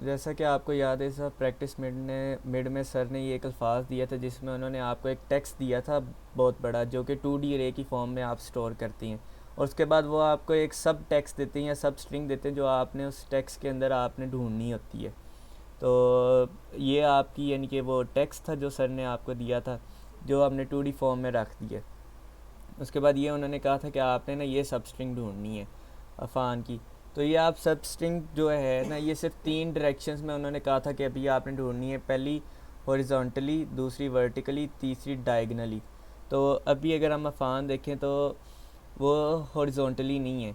जैसा कि आपको याद है सर, प्रैक्टिस मिड में सर ने ये एक अल्फाज दिया था जिसमें उन्होंने आपको एक टेक्स्ट दिया था बहुत बड़ा, जो कि 2D अरे की फॉर्म में आप स्टोर करती हैं, और उसके बाद वो आपको एक सब टेक्स्ट देते हैं या सब स्ट्रिंग देते हैं जो आपने उस टेक्स्ट के अंदर आपने ढूंढनी होती है। तो ये आपकी यानी कि वो टेक्स्ट था जो सर ने आपको दिया था, जो आपने 2D फॉर्म में रख दिया। उसके बाद ये उन्होंने कहा था कि आपने ना ये सब स्ट्रिंग ढूंढनी है अफ़ान की। तो ये आप सब स्ट्रिंग जो है ना, ये सिर्फ 3 डायरेक्शंस में उन्होंने कहा था कि अभी आपने ढूंढनी है। पहली हॉरिजॉन्टली, दूसरी वर्टिकली, तीसरी डायगनली। तो अभी अगर हम अफ़ान देखें तो वो हॉरिजॉन्टली नहीं है,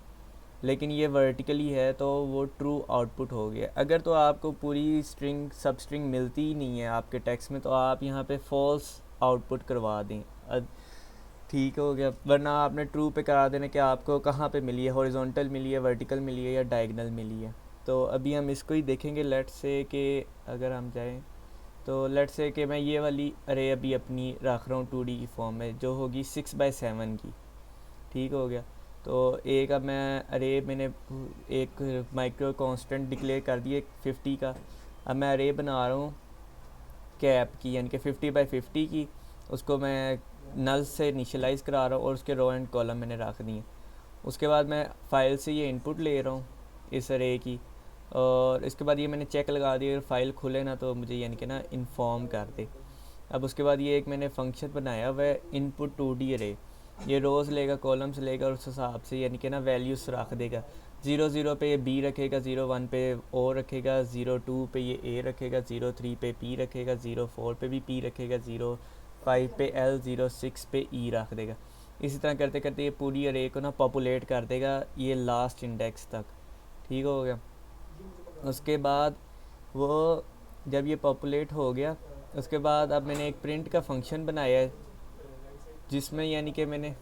लेकिन ये वर्टिकली है, तो वो ट्रू आउटपुट हो गया। अगर तो आपको पूरी स्ट्रिंग सब स्ट्रिंग मिलती ही नहीं है आपके टेक्स्ट में, तो आप यहाँ पे फॉल्स आउटपुट करवा दें, ठीक हो गया। वरना आपने ट्रू पे करा देना कि आपको कहाँ पे मिली है, हॉरिजॉन्टल मिली है, वर्टिकल मिली है या डायगनल मिली है। तो अभी हम इसको ही देखेंगे। लेट से कि अगर हम जाएं तो लेट से कि मैं ये वाली अरे अभी अपनी रख रहा हूँ 2D की फॉर्म में, जो होगी 6x7 की, ठीक हो गया। तो एक अब मैं अरे मैंने एक माइक्रो कांस्टेंट डिक्लेयर कर दिए 50 का। अब मैं अरे बना रहा हूँ कैप की, यानी कि 50x50 की। उसको मैं नल से इनिशियलाइज करा रहा हूँ और उसके रो एंड कॉलम मैंने रख दिए। उसके बाद मैं फ़ाइल से ये इनपुट ले रहा हूँ इस अरे की, और इसके बाद ये मैंने चेक लगा दिया, अगर फ़ाइल खुले ना तो मुझे यानी कि ना इन्फॉर्म कर दे। अब उसके बाद ये एक मैंने फंक्शन बनाया हुआ है इनपुट 2D अरे। ये रोज़ लेगा, कॉलम्स लेगा, और उस हिसाब से यानी कि ना वैल्यूज़ रख देगा। 0 0 पे ये बी रखेगा, 0 1 पे ओ रखेगा, 0 2 पे ये ए रखेगा, 0 3 पे पी रखेगा, 0 4 पे भी पी रखेगा, 0 5 पे एल, 0 6 पे ई रख देगा। इसी तरह करते करते ये पूरी अरे को ना पॉपुलेट कर देगा ये लास्ट इंडेक्स तक, ठीक हो गया। उसके बाद वो जब ये पॉपुलेट हो गया, उसके बाद अब मैंने एक प्रिंट का फंक्शन बनाया है जिसमें यानी कि मैंने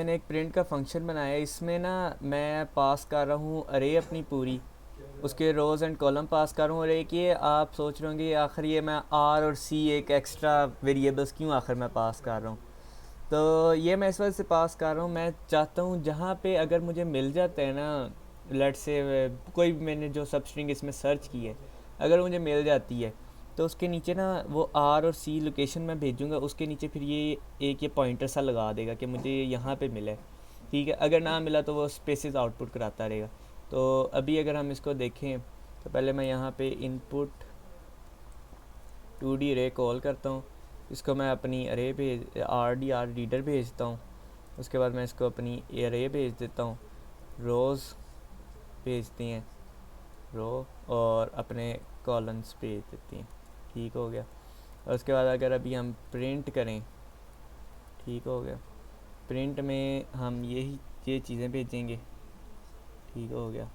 एक प्रिंट का फंक्शन बनाया है। इसमें ना मैं पास कर रहा हूँ अरे अपनी पूरी, उसके रोज़ एंड कॉलम पास कर रहा हूँ। और एक ये आप सोच रहे होंगे आखिर ये मैं आर और सी एक एक्स्ट्रा वेरिएबल्स क्यों आखिर मैं पास कर रहा हूँ। तो ये मैं इस वजह से पास कर रहा हूँ, मैं चाहता हूँ जहाँ पे अगर मुझे मिल जाता है ना, लेट से कोई भी मैंने जो सब स्ट्रिंग इसमें सर्च की है, अगर मुझे मिल जाती है तो उसके नीचे ना वो आर और सी लोकेशन मैं भेजूँगा, उसके नीचे फिर ये एक ये पॉइंटर सा लगा देगा कि मुझे यहाँ पे मिला है, ठीक है। अगर ना मिला तो वो स्पेसिस आउटपुट कराता रहेगा। तो अभी अगर हम इसको देखें तो पहले मैं यहाँ पे इनपुट 2D अरे कॉल करता हूँ। इसको मैं अपनी अरे भेज आर रीडर भेजता हूँ। उसके बाद मैं इसको अपनी अरे भेज देता हूँ, रोज़ भेजती हैं रो, और अपने कॉलम्स भेज देती हैं, ठीक हो गया। और उसके बाद अगर अभी हम प्रिंट करें, ठीक हो गया, प्रिंट में हम ये चीज़ें भेजेंगे, ठीक हो गया।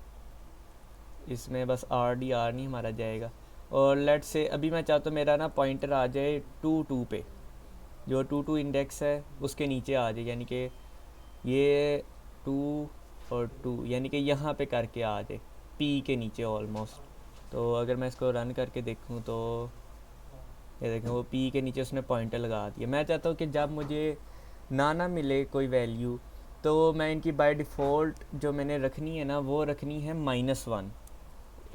इसमें बस आर नहीं हमारा जाएगा। और लेट से अभी मैं चाहता हूँ मेरा ना पॉइंटर आ जाए 2 2 पे, जो 2 2 इंडेक्स है उसके नीचे आ जाए, यानी कि ये 2 और 2 यानी कि यहाँ पे करके आ जाए पी के नीचे ऑलमोस्ट। तो अगर मैं इसको रन करके देखूँ तो ये देखें वो पी के नीचे उसने पॉइंटर लगा दिया। मैं चाहता हूँ कि जब मुझे ना मिले कोई वैल्यू, तो मैं इनकी बाय डिफ़ॉल्ट जो मैंने रखनी है ना वो रखनी है -1।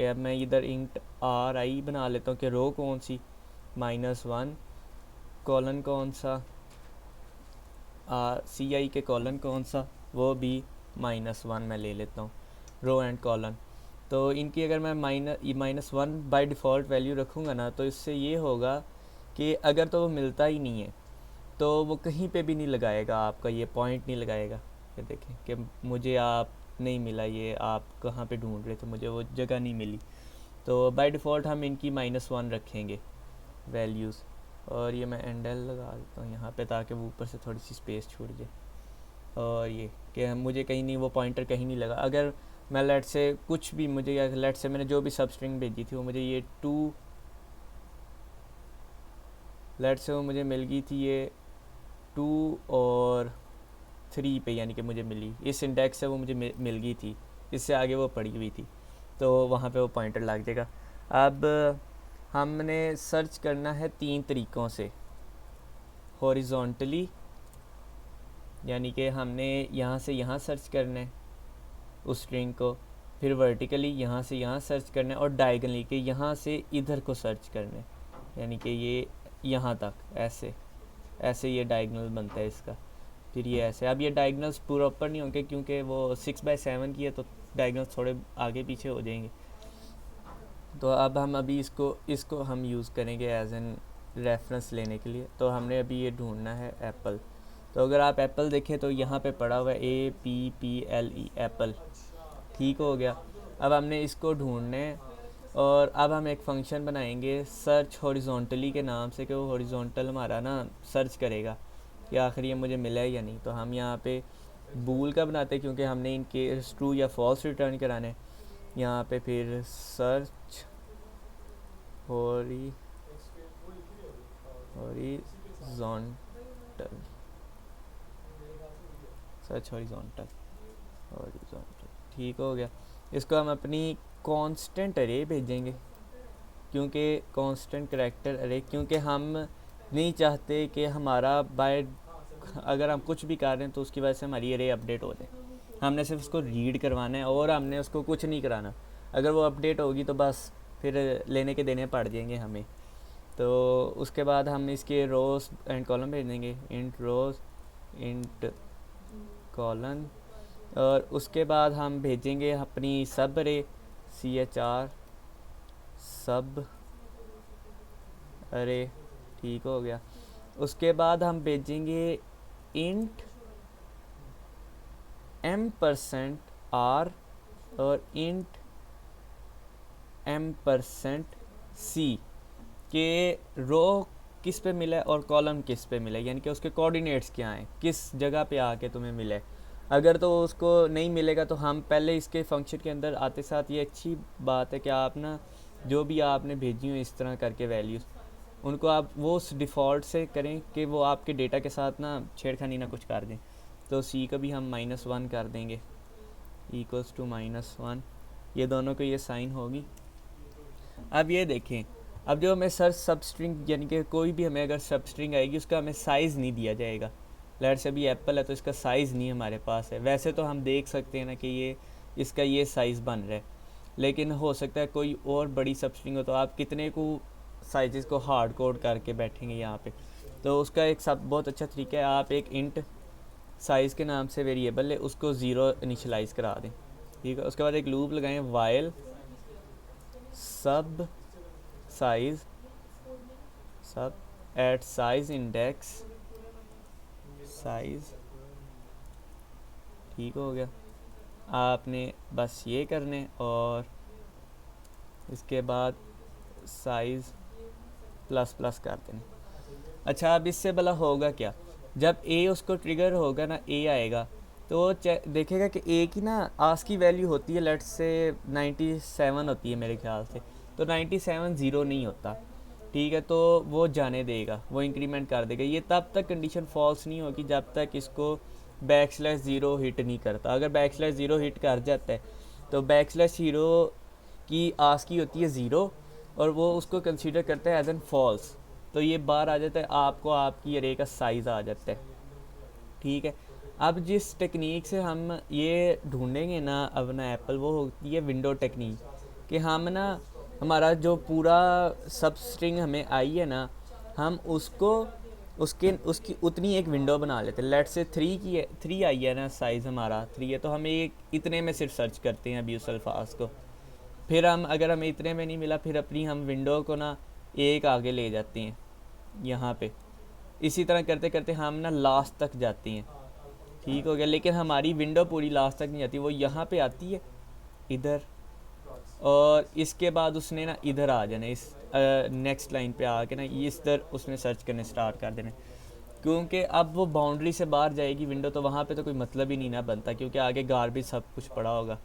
अब मैं इधर इंट आर आई बना लेता हूँ कि रो कौन सी, -1, कॉलन कौन सा, सी आई के कॉलन कौन सा, वो भी -1 मैं ले लेता हूँ, रो एंड कॉलन। तो इनकी अगर मैं -1 बाय डिफ़ॉल्ट वैल्यू रखूँगा ना, तो इससे ये होगा कि अगर तो वो मिलता ही नहीं है तो वो कहीं पे भी नहीं लगाएगा, आपका ये पॉइंट नहीं लगाएगा कि देखें कि मुझे आप नहीं मिला, ये आप कहाँ पे ढूंढ रहे थे, मुझे वो जगह नहीं मिली। तो बाय डिफ़ॉल्ट हम इनकी -1 रखेंगे वैल्यूज़। और ये मैं एंडल लगा देता हूँ यहाँ पे ताकि वो ऊपर से थोड़ी सी स्पेस छूट जाए। और ये कि मुझे कहीं नहीं, वो पॉइंटर कहीं नहीं लगा। अगर मैं लेट से कुछ भी मुझे लेट से मैंने जो भी सब स्ट्रिंग भेजी थी वो मुझे ये 2 लेट से वो मुझे मिल गई थी, ये 2 और 3 पे यानी कि मुझे मिली, इस इंडेक्स से वो मुझे मिल गई थी, इससे आगे वो पड़ी हुई थी, तो वहाँ पे वो पॉइंटर लग जाएगा। अब हमने सर्च करना है 3 तरीक़ों से, हॉरिजॉन्टली, यानी कि हमने यहाँ से यहाँ सर्च करना है उस स्ट्रिंग को, फिर वर्टिकली यहाँ से यहाँ सर्च करना है और डायगनली के यहाँ से इधर को सर्च करना है, यानी कि ये यहाँ तक ऐसे ऐसे ये डायगनल बनता है इसका। फिर ये ऐसे, अब ये डायगनल्स प्रॉपर नहीं होंगे क्योंकि वो 6x7 की है तो डायगनल्स थोड़े आगे पीछे हो जाएंगे। तो अब हम अभी इसको हम यूज़ करेंगे एज एन रेफरेंस लेने के लिए। तो हमने अभी ये ढूंढना है एप्पल। तो अगर आप एप्पल देखें तो यहाँ पे पड़ा हुआ है APPLE एप्पल, ठीक हो गया। अब हमने इसको ढूंढना है और अब हम एक फ़ंक्शन बनाएंगे सर्च हॉरिजॉन्टली के नाम से, कि वो हॉरिजॉन्टल हमारा ना सर्च करेगा कि आखिर ये मुझे मिला है या नहीं। तो हम यहाँ पे बूल का बनाते हैं क्योंकि हमने इनके ट्रू या फॉल्स रिटर्न कराना है। यहाँ पे फिर सर्च हॉरिजॉन्टल सर्च हॉरिजॉन्टल ठीक हो गया। इसको हम अपनी कांस्टेंट अरे भेजेंगे क्योंकि कांस्टेंट करैक्टर अरे, क्योंकि हम नहीं चाहते कि हमारा बाय अगर हम कुछ भी कर रहे हैं तो उसकी वजह से हमारी अरे अपडेट हो जाए। हमने सिर्फ उसको रीड करवाना है और हमने उसको कुछ नहीं कराना। अगर वो अपडेट होगी तो बस फिर लेने के देने पड़ जाएंगे हमें। तो उसके बाद हम इसके रोज़ एंड कॉलम भेज देंगे, इंट रोज़ इंट कॉलन, और उसके बाद हम भेजेंगे अपनी सब अरे CHR सब अरे, ठीक हो गया। उसके बाद हम भेजेंगे इंट m% r और इंट m%c के रो किस पे मिला है और कॉलम किस पे मिला है, यानी कि उसके कोऑर्डिनेट्स क्या हैं, किस जगह पे आके तुम्हें मिला है। अगर तो उसको नहीं मिलेगा तो हम पहले इसके फंक्शन के अंदर आते साथ ये अच्छी बात है कि आप ना जो भी आपने भेजी हो इस तरह करके वैल्यूज़, उनको आप वो डिफ़ॉल्ट से करें कि वो आपके डेटा के साथ ना छेड़खानी ना कुछ कर दें। तो C का भी हम -1 कर देंगे इक्वल्स टू -1, ये दोनों को ये साइन होगी। अब ये देखें, अब जो हमें सर्च सब स्ट्रिंग यानी कि कोई भी हमें अगर सब स्ट्रिंग आएगी उसका हमें साइज़ नहीं दिया जाएगा। लेट्स से अभी एप्पल है तो इसका साइज़ नहीं हमारे पास है। वैसे तो हम देख सकते हैं ना कि ये इसका ये साइज़ बन रहा है, लेकिन हो सकता है कोई और बड़ी सब स्ट्रिंग हो तो आप कितने को साइज़ को हार्ड कोड करके बैठेंगे यहाँ पे। तो उसका एक सब बहुत अच्छा तरीका है, आप एक इंट साइज़ के नाम से वेरिएबल है उसको 0 इनिशलाइज़ करा दें, ठीक है। उसके बाद एक लूप लगाएं वाइल सब साइज़ सब एट साइज़ इंडेक्स साइज़, ठीक हो गया। आपने बस ये करने और इसके बाद साइज़ ++ कर देना। अच्छा, अब इससे भला होगा क्या, जब A उसको ट्रिगर होगा ना, A आएगा तो देखेगा कि A की ना आस्क की वैल्यू होती है लेट्स से 97 होती है मेरे ख्याल से, तो 97 0 नहीं होता, ठीक है। तो वो जाने देगा, वो इंक्रीमेंट कर देगा। ये तब तक कंडीशन फॉल्स नहीं होगी जब तक इसको \0 हिट नहीं करता। अगर \0 हिट कर जाता है तो \0 की आस्क की होती है 0 और वो उसको कंसीडर करता है एज एन फॉल्स, तो ये बाहर आ जाता है, आपको आपकी अरे का साइज़ आ जाता है, ठीक है। अब जिस टेक्निक से हम ये ढूंढेंगे ना अपना एप्पल, वो होती है विंडो टेक्निक, कि हम ना हमारा जो पूरा सब स्ट्रिंग हमें आई है ना, हम उसको उसकी उतनी एक विंडो बना लेते हैं। लेट से 3 आई है ना, साइज़ हमारा 3 है तो हम एक इतने में सिर्फ सर्च करते हैं अभी उस अल्फाज को। फिर हम अगर हमें इतने में नहीं मिला फिर अपनी हम विंडो को ना एक आगे ले जाते हैं यहाँ पे। इसी तरह करते करते हम ना लास्ट तक जाते हैं, ठीक हो गया। लेकिन हमारी विंडो पूरी लास्ट तक नहीं आती, वो यहाँ पे आती है इधर, और इसके बाद उसने ना इधर आ जाना, इस नेक्स्ट लाइन पे आके ना इस तरह उसने सर्च करने स्टार्ट कर देना, क्योंकि अब वो बाउंड्री से बाहर जाएगी विंडो तो वहाँ पे तो कोई मतलब ही नहीं ना बनता, क्योंकि आगे गार्बेज सब कुछ पड़ा होगा,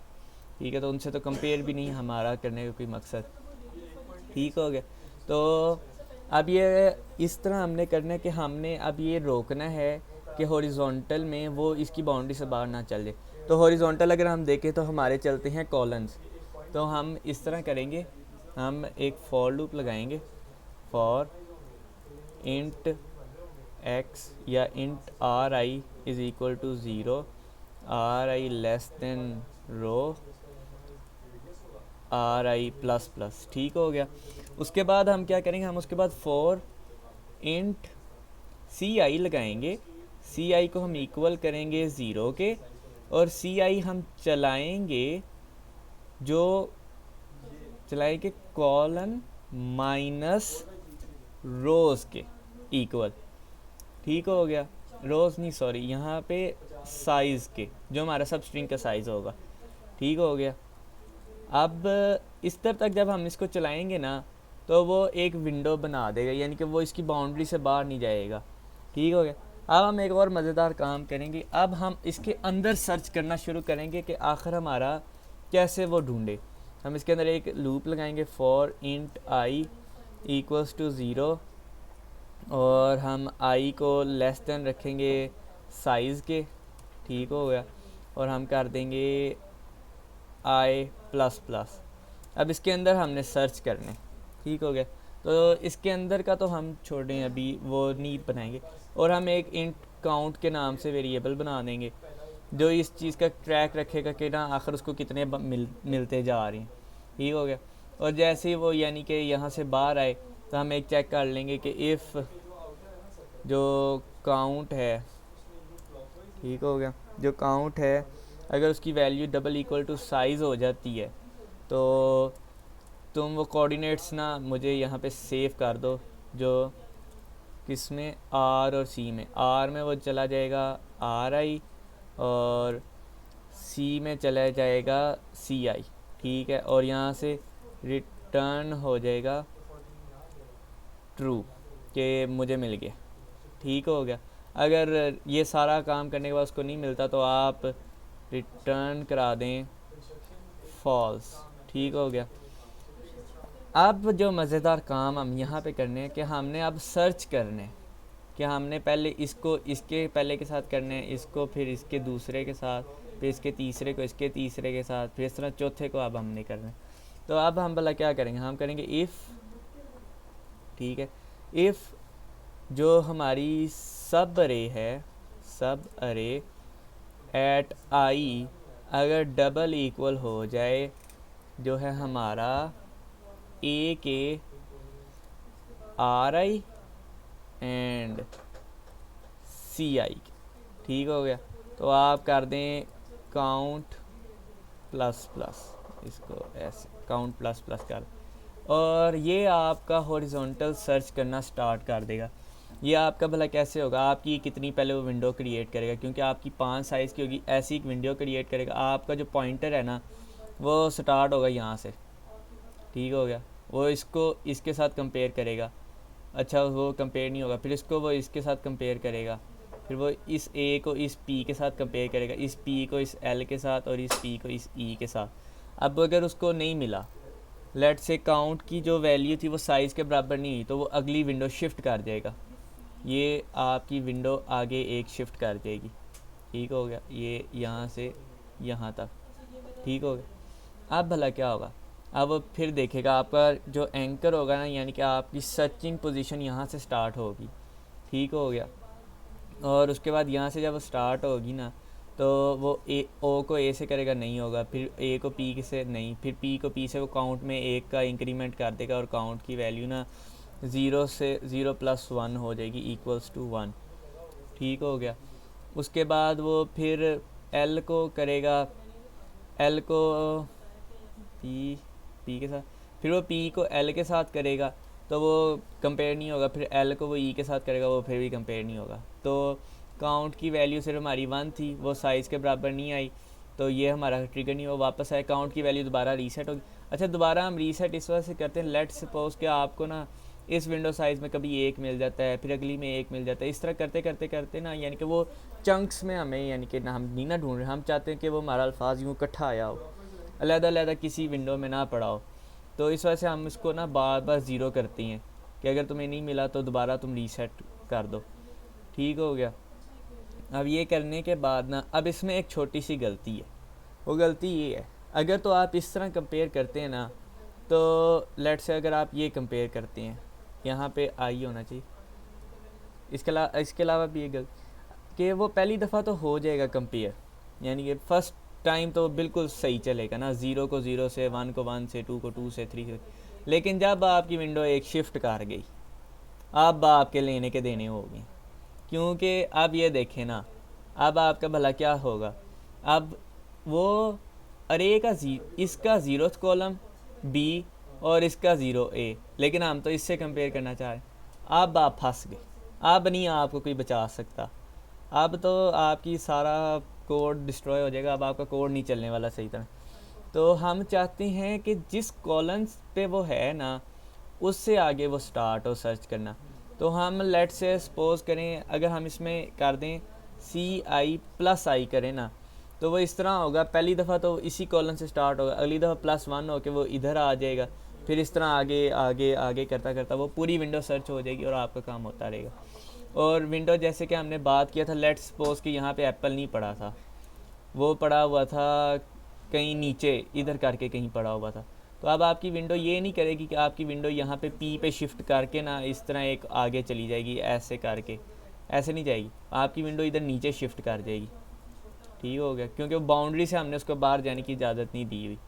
ठीक है। तो उनसे तो कंपेयर भी नहीं हमारा करने का कोई मकसद, ठीक हो गया। तो अब ये इस तरह हमने करना है कि हमने अब ये रोकना है कि हॉरिजॉन्टल में वो इसकी बाउंड्री से बाहर ना चल जाए। तो हॉरिजॉन्टल अगर हम देखें तो हमारे चलते हैं कॉलन्स, तो हम इस तरह करेंगे, हम एक फॉर लूप लगाएंगे फॉर इंट एक्स या int r i is equal to zero, r i less than row r i plus plus. ठीक हो गया। उसके बाद हम क्या करेंगे, हम उसके बाद फॉर इंट सी आई लगाएंगे। सी आई को हम इक्वल करेंगे ज़ीरो के, और सी आई हम चलाएंगे कॉलन माइनस रोज़ के इक्वल। ठीक हो गया। रोज़ नहीं, सॉरी, यहाँ पे साइज़ के, जो हमारा सब स्ट्रिंग का साइज़ होगा। ठीक हो गया। अब इस तरह तक जब हम इसको चलाएंगे ना, तो वो एक विंडो बना देगा, यानी कि वो इसकी बाउंड्री से बाहर नहीं जाएगा। ठीक हो गया। अब हम एक और मज़ेदार काम करेंगे। अब हम इसके अंदर सर्च करना शुरू करेंगे कि आखिर हमारा कैसे वो ढूंढे। हम इसके अंदर एक लूप लगाएंगे, for int i equals to zero, और हम आई को लेस देन रखेंगे साइज़ के। ठीक हो गया। और हम कर देंगे आई प्लस प्लस। अब इसके अंदर हमने सर्च करने। ठीक हो गया। तो इसके अंदर का तो हम छोड़ें, अभी वो नहीं बनाएंगे, और हम एक इंट काउंट के नाम से वेरिएबल बना देंगे जो इस चीज़ का ट्रैक रखेगा कि ना आखिर उसको कितने मिलते जा रहे हैं। ठीक हो गया। और जैसे ही वो यानी कि यहाँ से बाहर आए, तो हम एक चेक कर लेंगे कि इफ़ जो काउंट है, ठीक हो गया, जो काउंट है अगर उसकी value double equal to size हो जाती है, तो तुम वो कोऑर्डिनेट्स ना मुझे यहाँ पे सेव कर दो, जो किस में, आर और सी में। आर में वो चला जाएगा आर आई, और सी में चला जाएगा सी आई। ठीक है। और यहाँ से रिटर्न हो जाएगा ट्रू कि मुझे मिल गया। ठीक हो गया। अगर ये सारा काम करने के बाद उसको नहीं मिलता, तो आप रिटर्न करा दें फॉल्स। ठीक हो गया। अब जो मज़ेदार काम हम यहाँ पे करने हैं कि हमने अब सर्च करने, कि हमने पहले इसको इसके पहले के साथ करने हैं, इसको फिर इसके दूसरे के साथ, फिर इसके तीसरे को इसके तीसरे के साथ, फिर इस तरह चौथे को अब हमने करना है। तो अब हम भला क्या करेंगे, हम करेंगे इफ़, ठीक है, इफ़ जो हमारी सब अरे है, सब अरे एट आई अगर डबल इक्वल हो जाए जो है हमारा ए के आर आई एंड सी आई। ठीक हो गया। तो आप कर दें काउंट प्लस प्लस, इसको ऐसे काउंट प्लस प्लस कर, और ये आपका हॉरिजॉन्टल सर्च करना स्टार्ट कर देगा। ये आपका भला कैसे होगा, आपकी कितनी पहले वो विंडो क्रिएट करेगा, क्योंकि आपकी 5 साइज़ की होगी, ऐसी एक विंडो क्रिएट करेगा। आपका जो पॉइंटर है ना, वो स्टार्ट होगा यहाँ से। ठीक हो गया। वो इसको इसके साथ कंपेयर करेगा, अच्छा वो कंपेयर नहीं होगा, फिर इसको वो इसके साथ कंपेयर करेगा, फिर वो इस ए को इस पी के साथ कंपेयर करेगा, इस पी को इस एल के साथ, और इस पी को इस ई के साथ। अब अगर उसको नहीं मिला, लेट से काउंट की जो वैल्यू थी वो साइज़ के बराबर नहीं हुई, तो वो अगली विंडो शिफ्ट कर जाएगा। ये आपकी विंडो आगे एक शिफ्ट कर देगी। ठीक हो गया। ये यहाँ से यहाँ तक। ठीक हो गया। अब भला क्या होगा, अब फिर देखेगा आपका जो एंकर होगा ना, यानी कि आपकी सर्चिंग पोजीशन यहाँ से स्टार्ट होगी। ठीक हो गया। और उसके बाद यहाँ से जब स्टार्ट होगी ना, तो वो ओ को ए से करेगा, नहीं होगा, फिर ए को पी से नहीं, फिर पी को पी से वो काउंट में एक का इंक्रीमेंट कर देगा, और काउंट की वैल्यू ना 0 से 0 प्लस 1 हो जाएगी इक्वल्स टू 1। ठीक हो गया। उसके बाद वो फिर एल को करेगा, एल को पी के साथ, फिर वो पी को एल के साथ करेगा, तो वो कंपेयर नहीं होगा, फिर एल को वो ई के साथ करेगा, वो फिर भी कंपेयर नहीं होगा। तो काउंट की वैल्यू सिर्फ हमारी 1 थी, वो साइज़ के बराबर नहीं आई, तो ये हमारा ट्रिगर नहीं हुआ, वापस आए, काउंट की वैल्यू दोबारा रीसेट होगी। अच्छा, दोबारा हम रीसेट इस वजह से करते हैं, लेट सपोज कि आपको ना इस विंडो साइज़ में कभी एक मिल जाता है, फिर अगली में एक मिल जाता है, इस तरह करते करते करते ना, यानी कि वो चंक्स में हमें, यानी कि ना हम नहीं ना ढूंढ रहे, हम चाहते हैं कि वो हमारा अल्फाज यूँ इकट्ठा आया हो, अलग-अलग किसी विंडो में ना पड़ा हो। तो इस वजह से हम इसको ना बार बार ज़ीरो करती हैं कि अगर तुम्हें नहीं मिला तो दोबारा तुम रीसेट कर दो। ठीक हो गया। अब ये करने के बाद ना, अब इसमें एक छोटी सी गलती है। वो गलती ये है, अगर तो आप इस तरह कंपेयर करते हैं ना, तो लेट से अगर आप ये कंपेयर करते हैं, यहाँ पे आई होना चाहिए, इसके अलावा भी एक कि वो पहली दफ़ा तो हो जाएगा कंपेयर, यानी कि फ़र्स्ट टाइम तो बिल्कुल सही चलेगा ना, ज़ीरो को ज़ीरो से, वन को वन से, टू को टू से, थ्री से। लेकिन जब आपकी विंडो एक शिफ्ट कर गई, अब आपके लेने के देने हो गए, क्योंकि अब ये देखें ना, अब आपका भला क्या होगा। अब वो अरे का इसका ज़ीरो कॉलम बी और इसका ज़ीरो ए, लेकिन हम तो इससे कंपेयर करना चाह रहे हैं। अब आप फंस गए, अब नहीं आपको कोई बचा सकता। अब तो आपकी सारा कोड डिस्ट्रॉय हो जाएगा, अब आपका कोड नहीं चलने वाला सही तरह। तो हम चाहते हैं कि जिस कॉलम्स पे वो है ना, उससे आगे वो स्टार्ट हो सर्च करना। तो हम लेट से सपोज करें, अगर हम इसमें कर दें CI+I करें ना, तो वो इस तरह होगा। पहली दफ़ा तो इसी कॉलम से स्टार्ट होगा, अगली दफ़ा +1 हो के वो इधर आ जाएगा, फिर इस तरह आगे आगे आगे करता करता वो पूरी विंडो सर्च हो जाएगी और आपका काम होता रहेगा। और विंडो जैसे कि हमने बात किया था, लेट्स सपोज कि यहाँ पे एप्पल नहीं पड़ा था, वो पड़ा हुआ था कहीं नीचे इधर करके कहीं पड़ा हुआ था। तो अब आपकी विंडो ये नहीं करेगी कि आपकी विंडो यहाँ पे पी पे शिफ्ट करके ना इस तरह एक आगे चली जाएगी, ऐसे करके ऐसे नहीं जाएगी, आपकी विंडो इधर नीचे शिफ्ट कर जाएगी। ठीक हो गया, क्योंकि वो बाउंड्री से हमने उसको बाहर जाने की इजाज़त नहीं दी हुई,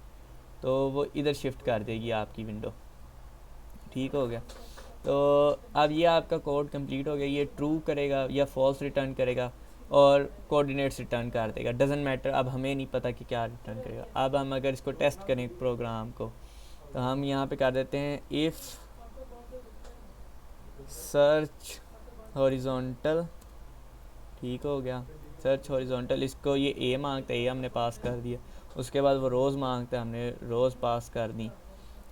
तो वो इधर शिफ्ट कर देगी आपकी विंडो। ठीक हो गया। तो अब ये आपका कोड कंप्लीट हो गया। ये ट्रू करेगा या फॉल्स रिटर्न करेगा और कोऑर्डिनेट्स रिटर्न कर देगा, डजेंट मैटर। अब हमें नहीं पता कि क्या रिटर्न करेगा। अब हम अगर इसको टेस्ट करें प्रोग्राम को, तो हम यहाँ पे कर देते हैं इफ़ सर्च हॉरिजॉन्टल। ठीक हो गया, सर्च हॉरिजॉन्टल। इसको ये ए मांगता है, ए हमने पास कर दिया। उसके बाद वो रोज़ मांगता है, हमने रोज़ पास कर दी।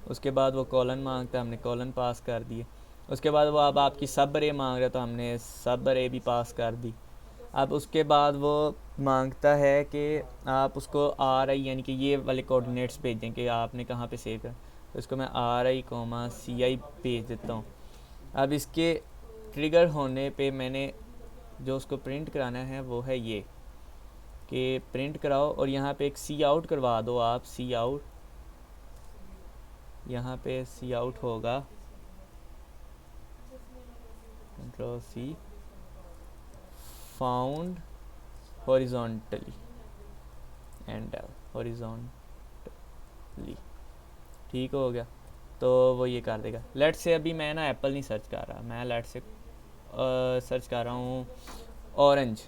उसके बाद वो कॉलन मांगता है, हमने कॉलन पास कर दिए। उसके बाद वो अब आपकी सब अरे मांग रहा है, तो हमने सब अरे भी पास कर दी। अब उसके बाद वो मांगता है कि आप उसको RI यानी कि ये वाले कोऑर्डिनेट्स भेजें कि आपने कहाँ पे सेव कर। तो इसको मैं RI, भेज देता हूँ। अब इसके ट्रिगर होने पे मैंने जो उसको प्रिंट कराना है वो है ये कि प्रिंट कराओ, और यहाँ पे एक सी आउट करवा दो आप। सी आउट, यहाँ पे सी आउट होगा, Ctrl+C, found horizontally and horizontally. ठीक हो गया, तो वो ये कर देगा। लेट से अभी मैं ना एप्पल नहीं सर्च कर रहा, मैं लेट से सर्च कर रहा हूँ ऑरेंज।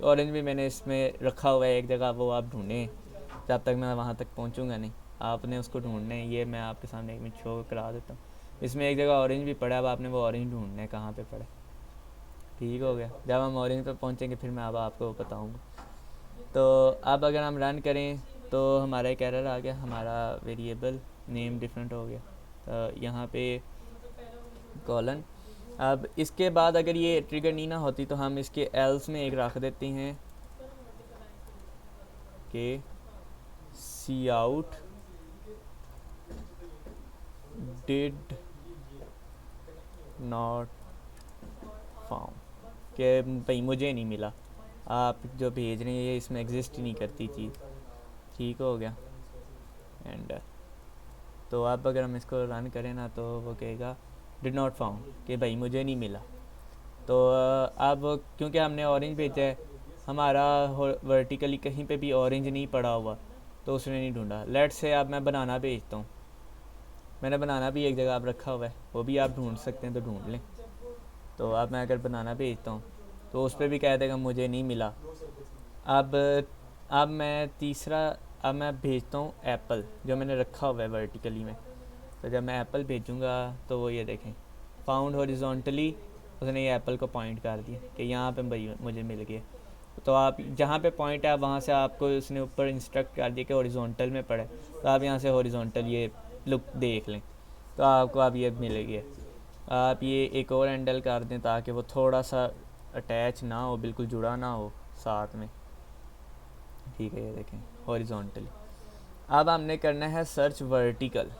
ऑरेंज भी मैंने इसमें रखा हुआ है एक जगह, वो आप ढूंढें, जब तक मैं वहाँ तक पहुँचूँगा नहीं, आपने उसको ढूंढना है। ये मैं आपके सामने एक मिनट शो करा देता हूँ। इसमें एक जगह ऑरेंज भी पड़ा है, अब आपने वो ऑरेंज ढूंढना है कहाँ पे पड़ा है। ठीक हो गया, जब हम ऑरेंज पर पहुँचेंगे फिर मैं अब आपको बताऊँगा। तो अब अगर हम रन करें तो हमारा एक एरर आ गया, हमारा वेरिएबल नेम डिफरेंट हो गया। तो यहाँ पे कॉलन। अब इसके बाद अगर ये ट्रिगर नहीं ना होती तो हम इसके एल्स में एक रख देते हैं कि सी आउट डिड नॉट फाउंड, कि भाई मुझे नहीं मिला, आप जो भेज रहे हैं ये इसमें एग्जिस्ट ही नहीं करती चीज़। ठीक हो गया। एंड तो अब अगर हम इसको रन करें ना तो वो कहेगा डिड नॉट फाउंड, कि भाई मुझे नहीं मिला। तो अब क्योंकि हमने ऑरेंज भेजा है, हमारा वर्टिकली कहीं पे भी ऑरेंज नहीं पड़ा हुआ, तो उसने नहीं ढूंढा। लेट से अब मैं बनाना भेजता हूँ, मैंने बनाना भी एक जगह आप रखा हुआ है, वो भी आप ढूंढ सकते हैं तो ढूंढ लें। तो अब मैं अगर बनाना भेजता हूँ तो उस पर भी कह देगा मुझे नहीं मिला। अब मैं तीसरा, अब मैं भेजता हूँ एप्पल, जो मैंने रखा हुआ है वर्टिकली में। तो जब मैं एप्पल भेजूँगा तो वो ये देखें फाउंड हॉरिजॉन्टली, उसने ये एप्पल को पॉइंट कर दिया कि यहाँ पे भाई मुझे मिल गया। तो आप जहाँ पे पॉइंट है वहाँ से आपको उसने ऊपर इंस्ट्रक्ट कर दिया कि हॉरिजॉन्टल में पड़े, तो आप यहाँ से हॉरिजॉन्टल ये लुक देख लें, तो आपको अब ये मिल गया। आप ये एक और हैंडल कर दें ताकि वो थोड़ा सा अटैच ना हो, बिल्कुल जुड़ा ना हो साथ में। ठीक है, ये देखें हॉरिजॉन्टली। अब हमने करना है सर्च वर्टिकल।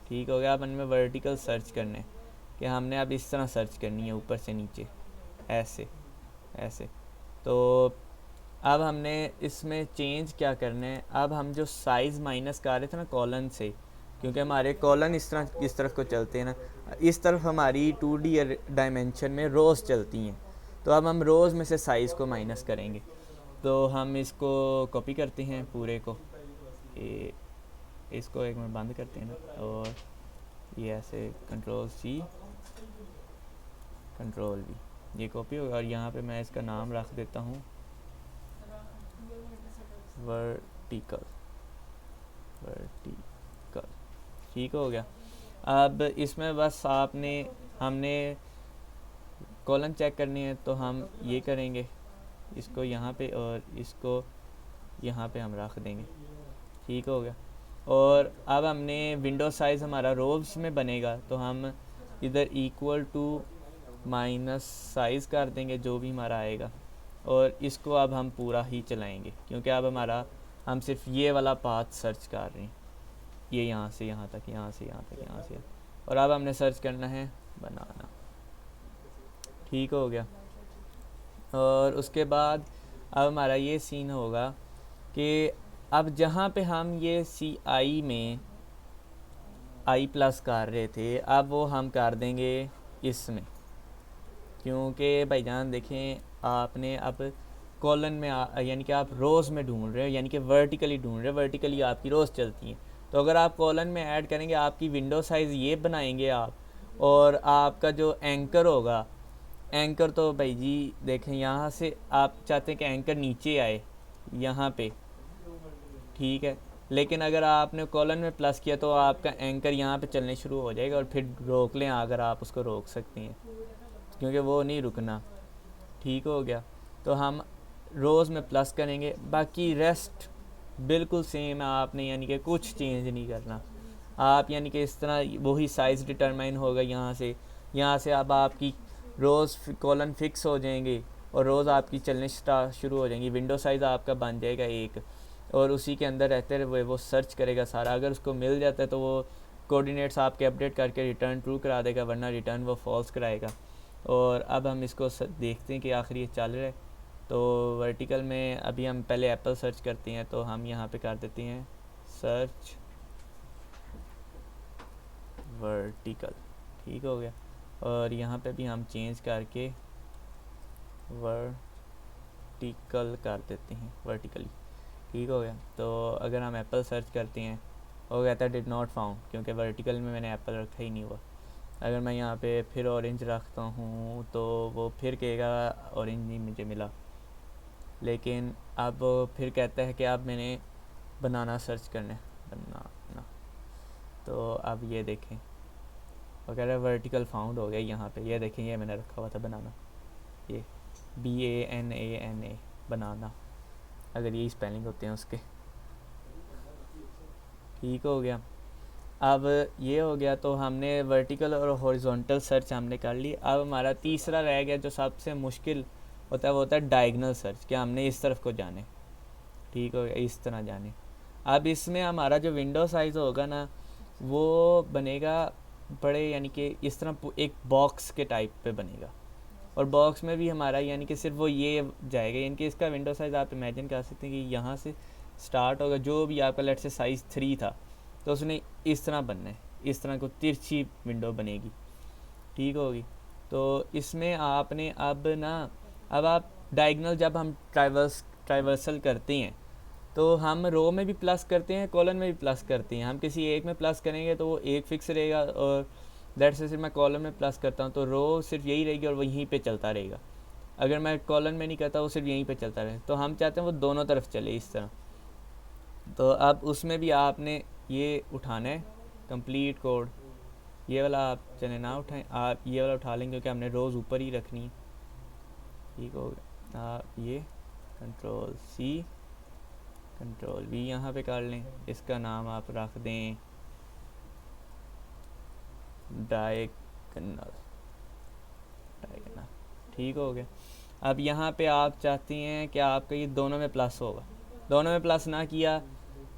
ठीक हो गया, अब हमें वर्टिकल सर्च करना है कि हमने अब इस तरह सर्च करनी है, ऊपर से नीचे ऐसे ऐसे। तो अब हमने इसमें चेंज क्या करना है, अब हम जो साइज़ माइनस कर रहे थे ना कॉलन से, क्योंकि हमारे कॉलन इस तरफ को चलते हैं ना, इस तरफ हमारी 2D डायमेंशन में रोज़ चलती हैं। तो अब हम रोज़ में से साइज़ को माइनस करेंगे। तो हम इसको कॉपी करते हैं पूरे को, इसको एक मिनट बंद करते हैं ना, और ये ऐसे Ctrl+C Ctrl+V, ये कॉपी होगा। और यहाँ पे मैं इसका नाम रख देता हूँ वर्टिकल। ठीक हो गया। अब इसमें बस हमने कॉलम चेक करनी है, तो हम ये करेंगे, इसको यहाँ पे और इसको यहाँ पे हम रख देंगे। ठीक हो गया। और अब हमने विंडो साइज़ हमारा रोव्स में बनेगा, तो हम इधर इक्वल टू माइनस साइज़ कर देंगे जो भी हमारा आएगा, और इसको अब हम पूरा ही चलाएंगे, क्योंकि अब हम सिर्फ ये वाला पाथ सर्च कर रहे हैं, ये यहाँ से यहाँ तक, यहाँ से यहाँ तक, यहाँ से। और अब हमने सर्च करना है बनाना। ठीक हो गया। और उसके बाद अब हमारा ये सीन होगा कि अब जहाँ पे हम ये CI में I+ कर रहे थे, अब वो हम कर देंगे इसमें, क्योंकि भाईजान देखें, आपने अब कॉलन में यानी कि आप रोज़ में ढूंढ रहे हो, यानी कि वर्टिकली ढूंढ रहे हो, वर्टिकली आपकी रोज़ चलती हैं। तो अगर आप कॉलन में ऐड करेंगे, आपकी विंडो साइज़ ये बनाएंगे आप, और आपका जो एंकर होगा, एंकर तो भाई जी देखें, यहाँ से आप चाहते हैं कि एंकर नीचे आए यहाँ पे, ठीक है, लेकिन अगर आपने कॉलन में प्लस किया तो आपका एंकर यहाँ पे चलने शुरू हो जाएगा, और फिर रोक लें अगर आप उसको रोक सकती हैं, क्योंकि वो नहीं रुकना। ठीक हो गया। तो हम रोज़ में प्लस करेंगे, बाकी रेस्ट बिल्कुल सेम है, आपने यानी कि कुछ चेंज नहीं करना। आप यानी कि इस तरह वही साइज़ डिटरमाइन होगा यहाँ से अब आपकी रोज़ कॉलन फिक्स हो जाएंगे, और रोज़ आपकी चलने शुरू हो जाएंगी। विंडो साइज़ आपका बन जाएगा 1, और उसी के अंदर रहते हुए वो सर्च करेगा सारा। अगर उसको मिल जाता है तो वो कोऑर्डिनेट्स आपके अपडेट करके रिटर्न ट्रू करा देगा, वरना रिटर्न वो फॉल्स कराएगा। और अब हम इसको देखते हैं कि आखिर ये चल रहा है। तो वर्टिकल में अभी हम पहले एप्पल सर्च करते हैं, तो हम यहाँ पे कर देते हैं सर्च वर्टिकल। ठीक हो गया। और यहाँ पे भी हम चेंज करके वर्टिकल कर देते हैं, वर्टिकली। ठीक हो गया। तो अगर हम एप्पल सर्च करते हैं, वो कहता है डिड नॉट फाउंड, क्योंकि वर्टिकल में मैंने एप्पल रखा ही नहीं हुआ। अगर मैं यहाँ पे फिर ऑरेंज रखता हूँ, तो वो फिर कहेगा ऑरेंज नहीं मुझे मिला। लेकिन अब फिर कहता है कि अब मैंने बनाना सर्च करना है, बनाना। तो अब ये देखें, वगैरह वर्टिकल फाउंड हो गया यहाँ पे। ये देखें, ये मैंने रखा हुआ था बनाना, ये BANANA, बनाना, अगर यही स्पेलिंग होते हैं उसके। ठीक हो गया। अब ये हो गया, तो हमने वर्टिकल और हॉरिजॉन्टल सर्च हमने कर ली। अब हमारा तीसरा रह गया जो सबसे मुश्किल होता है, वो होता है डायगनल सर्च, कि हमने इस तरफ को जाने। ठीक हो गया, इस तरह जाने। अब इसमें हमारा जो विंडो साइज़ होगा ना, वो बनेगा बड़े, यानी कि इस तरह एक बॉक्स के टाइप पे बनेगा। और बॉक्स में भी हमारा यानी कि सिर्फ वो ये जाएगा, यानी कि इसका विंडो साइज़ आप इमेजिन कर सकते हैं कि यहाँ से स्टार्ट होगा, जो भी आपका लेट से साइज़ 3 था, तो उसने इस तरह बनना है, इस तरह को तिरछी विंडो बनेगी। ठीक होगी। तो इसमें आपने अब आप डायगनल जब हम ट्राइवर्सल करते हैं, तो हम रो में भी प्लस करते हैं, कॉलम में भी प्लस करते हैं। हम किसी एक में प्लस करेंगे तो वो एक फिक्स रहेगा, और दैट से सिर्फ मैं कॉलम में प्लस करता हूँ तो रो सिर्फ यही रहेगी और वहीं पे चलता रहेगा। अगर मैं कॉलम में नहीं करता, वो सिर्फ यहीं पे चलता रहे। तो हम चाहते हैं वो दोनों तरफ चले इस तरह। तो अब उसमें भी आपने ये उठाना है कंप्लीट कोड, ये वाला आप चले ना उठाएं, आप ये वाला उठा लेंगे, क्योंकि हमने रोज़ ऊपर ही रखनी है। ठीक हो गया। आप ये Ctrl+C Ctrl+V यहाँ पे कर लें, इसका नाम आप रख दें डायगनल। ठीक हो गया। अब यहाँ पे आप चाहती हैं कि आपका ये दोनों में प्लस होगा, दोनों में प्लस ना किया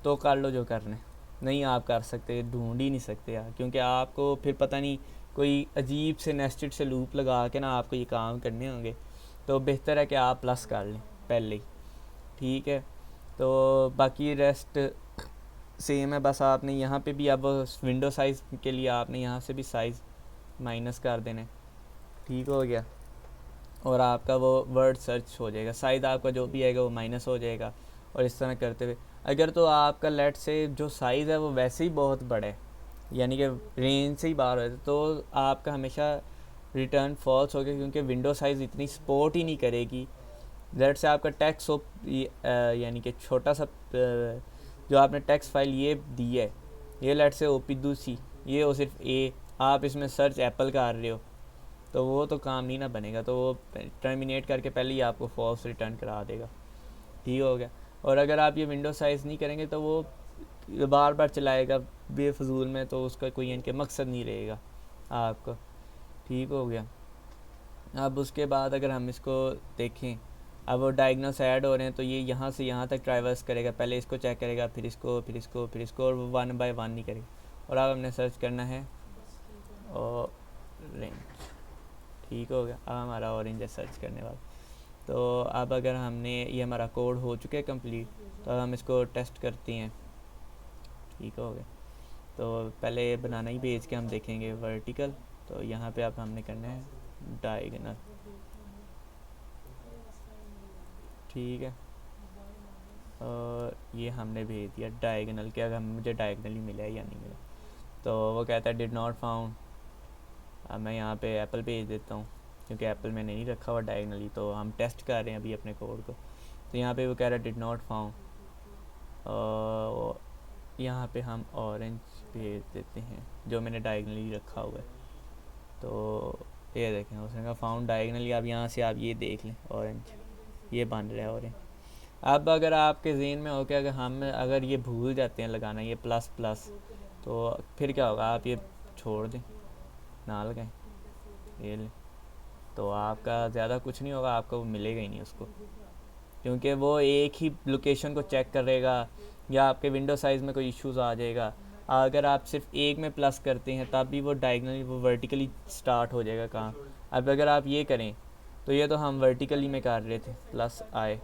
तो कर लो जो करने, नहीं आप कर सकते, ढूंढ ही नहीं सकते यार, क्योंकि आपको फिर पता नहीं कोई अजीब से नेस्टेड से लूप लगा के ना आपको ये काम करने होंगे। तो बेहतर है कि आप प्लस कर लें पहले ही। ठीक है। तो बाकी रेस्ट सेम है, बस आपने यहाँ पे भी अब विंडो साइज़ के लिए आपने यहाँ से भी साइज़ माइनस कर देना है। ठीक हो गया, और आपका वो वर्ड सर्च हो जाएगा, साइज़ आपका जो भी आएगा वो माइनस हो जाएगा। और इस तरह करते हुए अगर तो आपका लेट से जो साइज़ है वो वैसे ही बहुत बड़ा है, यानी कि रेंज से ही बाहर है, तो आपका हमेशा रिटर्न फॉल्स हो गया, क्योंकि विंडो साइज़ इतनी सपोर्ट ही नहीं करेगी। लेट से आपका टेक्स्ट हो यानी कि छोटा सा जो आपने टेक्स्ट फाइल ये दी है, ये लेट से OP2C, ये हो सिर्फ ए, आप इसमें सर्च एप्पल कर रहे हो, तो वो तो काम नहीं ना बनेगा, तो वो टर्मिनेट करके पहले ही आपको फॉल्स रिटर्न करा देगा। ठीक हो गया। और अगर आप ये विंडो साइज़ नहीं करेंगे तो वो बार बार चलाएगा बेफजूल में, तो उसका कोई इनके मकसद नहीं रहेगा आपको। ठीक हो गया। अब उसके बाद अगर हम इसको देखें, अब वो डायग्नल्स ऐड हो रहे हैं, तो ये यहाँ से यहाँ तक ट्रैवर्स करेगा, पहले इसको चेक करेगा, फिर इसको, फिर इसको, फिर इसको, और वो 1 बाय 1 नहीं करेगा। और अब हमने सर्च करना है ऑरेंज। ठीक हो गया, अब हमारा ऑरेंज है सर्च करने वाला। तो अब अगर हमने ये हमारा कोड हो चुका है कंप्लीट, तो अब हम इसको टेस्ट करते हैं। ठीक हो गया, तो पहले बनाना ही भेज के हम देखेंगे वर्टिकल। तो यहाँ पे अब हमने करना है डायगोनल। ठीक है, और ये हमने भेज दिया डायगोनल के, अगर मुझे डायगोनली मिला है या नहीं मिला। तो वो कहता है डिड नॉट फाउंड। अब मैं यहाँ पे एप्पल भेज देता हूँ, क्योंकि एप्पल मैंने नहीं रखा हुआ डायगोनली, तो हम टेस्ट कर रहे हैं अभी अपने कोड को। तो यहाँ पे वो कह रहा है डिड नॉट फाउंड, यहाँ पे हम ऑरेंज भेज देते हैं जो मैंने डायगोनली रखा हुआ है। तो ये देखें, उसने कहा फाउंड डायगोनली। अब यहाँ से आप ये देख लें, ऑरेंज ये बन रहा है ऑरेंज। अब अगर आपके जहन में हो कि अगर ये भूल जाते हैं लगाना ये प्लस प्लस, तो फिर क्या होगा, आप ये छोड़ दें, ना लगाएं, ये लें, तो आपका ज़्यादा कुछ नहीं होगा, आपको वो मिलेगा ही नहीं उसको, क्योंकि वो एक ही लोकेशन को चेक करेगा, या आपके विंडो साइज़ में कोई इश्यूज़ आ जाएगा। अगर आप सिर्फ एक में प्लस करते हैं तब भी वो डायगनली, वो वर्टिकली स्टार्ट हो जाएगा काम। अब अगर आप ये करें, तो ये तो हम वर्टिकली में कर रहे थे प्लस आई।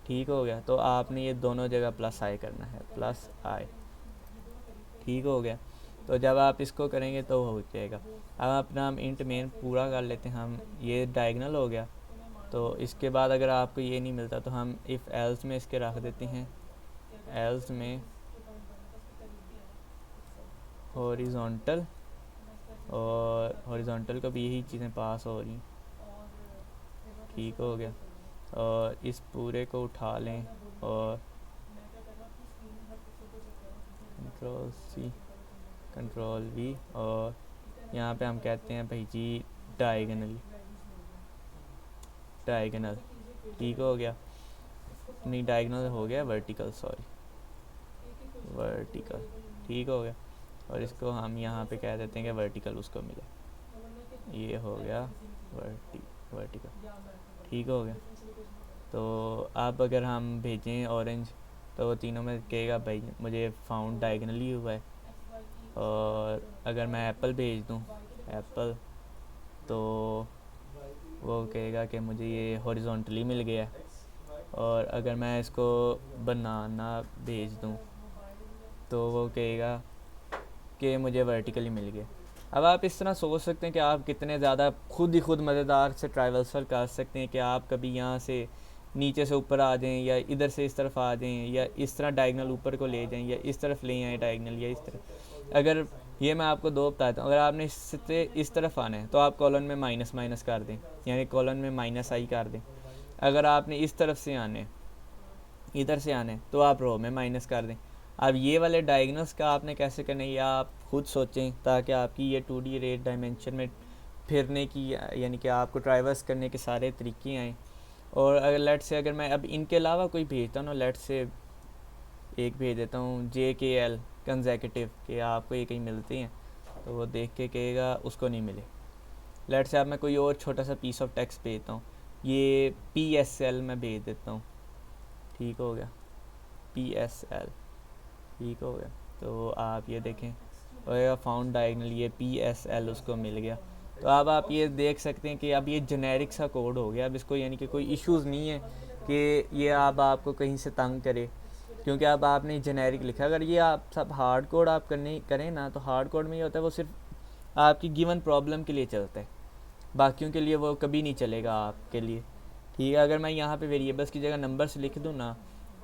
ठीक हो गया, तो आपने ये दोनों जगह प्लस आई करना है, प्लस आई। ठीक हो गया, तो जब आप इसको करेंगे तो हो जाएगा। अब अपना हम इंट मेन पूरा कर लेते हैं, हम ये डायगनल हो गया। तो इसके बाद अगर आपको ये नहीं मिलता तो हम इफ़ एल्स में इसके रख देते हैं, एल्स में हॉरिजॉन्टल, और हॉरिजॉन्टल को भी यही चीज़ें पास हो रही। ठीक हो गया, और इस पूरे को उठा लें और कंट्रोल C कंट्रोल V, और यहाँ पे हम कहते हैं भाई जी डायगनली, डायगनल। ठीक हो गया, नहीं डायगनल हो गया वर्टिकल, सॉरी वर्टिकल। ठीक हो गया, और इसको हम यहाँ पे कह देते हैं कि वर्टिकल उसको मिले, ये हो गया वर्टिकल। ठीक हो गया, तो अब अगर हम भेजें ऑरेंज, तो तीनों में कहेगा भाई मुझे फाउंड डायगनली हुआ है। और अगर मैं एप्पल भेज दूँ, एप्पल, तो वो कहेगा कि मुझे ये हॉरिजॉन्टली मिल गया है। और अगर मैं इसको बनाना भेज दूँ, तो वो कहेगा कि मुझे वर्टिकली मिल गया। अब आप इस तरह सोच सकते हैं कि आप कितने ज़्यादा खुद ही खुद मज़ेदार से ट्रांसफ़र कर सकते हैं, कि आप कभी यहाँ से नीचे से ऊपर आ जाएं, या इधर से इस तरफ आ जाएं, या इस तरह डायगनल ऊपर को ले जाएं, या इस तरफ ले आएँ डायगनल, या इस तरफ। अगर ये मैं आपको दो बताता हूँ, अगर आपने इससे इस तरफ आना है तो आप कॉलन में माइनस माइनस कर दें, यानी कॉलन में माइनस आई कर दें। अगर आपने इस तरफ से आने, इधर से आने, तो आप रो में माइनस कर दें। अब ये वाले डायगनल्स का आपने कैसे करना है, या आप खुद सोचें, ताकि आपकी ये 2D रेट डायमेंशन में फिरने की, यानी कि आपको ट्राइवर्स करने के सारे तरीके आएँ। और अगर लेट से अगर मैं अब इनके अलावा कोई भेजता हूँ ना, लेट से एक भेज देता हूँ JKL कंसेक्यूटिव, कि आपको ये कहीं मिलते हैं, तो वो देख के कहेगा उसको नहीं मिले। लेट से अब मैं कोई और छोटा सा पीस ऑफ टेक्स्ट भेजता हूँ, ये PSL में भेज देता हूँ। ठीक हो गया, PSL। ठीक हो गया, तो आप ये देखें, और फाउंड डायगनल, ये PSL उसको मिल गया। तो अब आप ये देख सकते हैं कि अब ये जेनेरिक सा कोड हो गया। अब इसको यानी कि कोई इश्यूज़ नहीं है कि ये अब आपको कहीं से तंग करे, क्योंकि अब आपने जेनेरिक लिखा। अगर ये आप सब हार्ड कोड आप करें ना, तो हार्ड कोड में ये होता है वो सिर्फ आपकी गिवन प्रॉब्लम के लिए चलता है, बाकियों के लिए वो कभी नहीं चलेगा आपके लिए। ठीक है, अगर मैं यहाँ पे वेरिएबल्स की जगह नंबर्स लिख दूँ ना,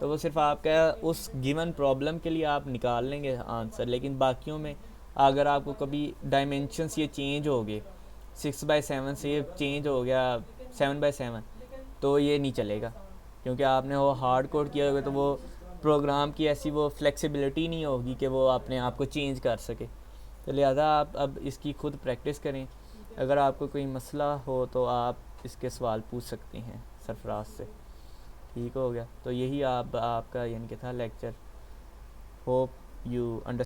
तो वो सिर्फ आपका उस गिवन प्रॉब्लम के लिए आप निकाल लेंगे आंसर, लेकिन बाकियों में अगर आपको कभी डायमेंशंस ये चेंज हो गए, 6/7 से ये चेंज हो गया 7/7, तो ये नहीं चलेगा, क्योंकि आपने वो हार्ड कोड किया होगा, तो वो प्रोग्राम की ऐसी वो फ्लेक्सिबिलिटी नहीं होगी कि वो अपने आप को चेंज कर सके। तो लिहाजा आप अब इसकी खुद प्रैक्टिस करें। अगर आपको कोई मसला हो तो आप इसके सवाल पूछ सकते हैं सरफराज से। ठीक हो गया, तो यही आपका यानी कि था लेक्चर। Hope you understand.